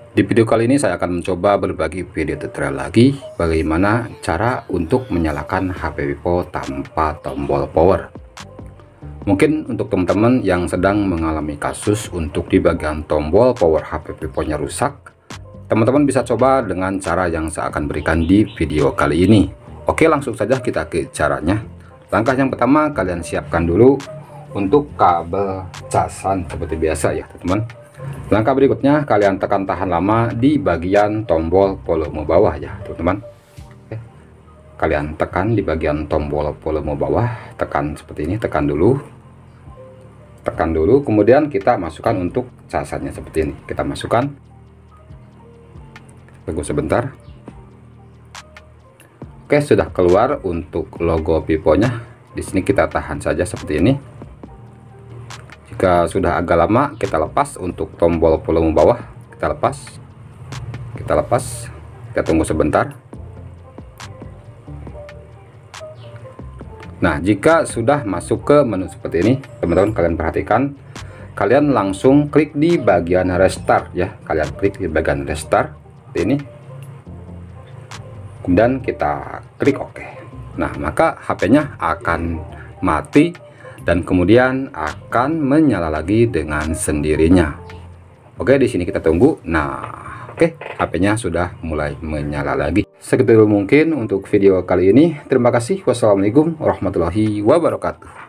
Di video kali ini saya akan mencoba berbagi video tutorial lagi bagaimana cara untuk menyalakan HP Vivo tanpa tombol power. Mungkin untuk teman-teman yang sedang mengalami kasus untuk di bagian tombol power HP Vivo-nya rusak, teman-teman bisa coba dengan cara yang saya akan berikan di video kali ini. Oke, langsung saja kita ke caranya. Langkah yang pertama, kalian siapkan dulu untuk kabel casan seperti biasa ya teman-teman. Langkah berikutnya, kalian tekan tahan lama di bagian tombol volume bawah ya teman-teman. Kalian tekan di bagian tombol volume bawah, tekan seperti ini, tekan dulu, kemudian kita masukkan untuk casannya seperti ini. Kita masukkan, tunggu sebentar. Oke, sudah keluar untuk logo Vivo-nya. Di sini kita tahan saja seperti ini. Jika sudah agak lama, kita lepas untuk tombol volume bawah. Kita lepas, kita tunggu sebentar. Nah, jika sudah masuk ke menu seperti ini, teman-teman kalian perhatikan, kalian langsung klik di bagian restart ya. Kalian klik di bagian restart seperti ini, kemudian kita klik OK. Nah, maka HP-nya akan mati dan kemudian akan menyala lagi dengan sendirinya. Oke, di sini kita tunggu. Nah, oke, HP-nya sudah mulai menyala lagi. Segitu dulu mungkin untuk video kali ini. Terima kasih. Wassalamualaikum warahmatullahi wabarakatuh.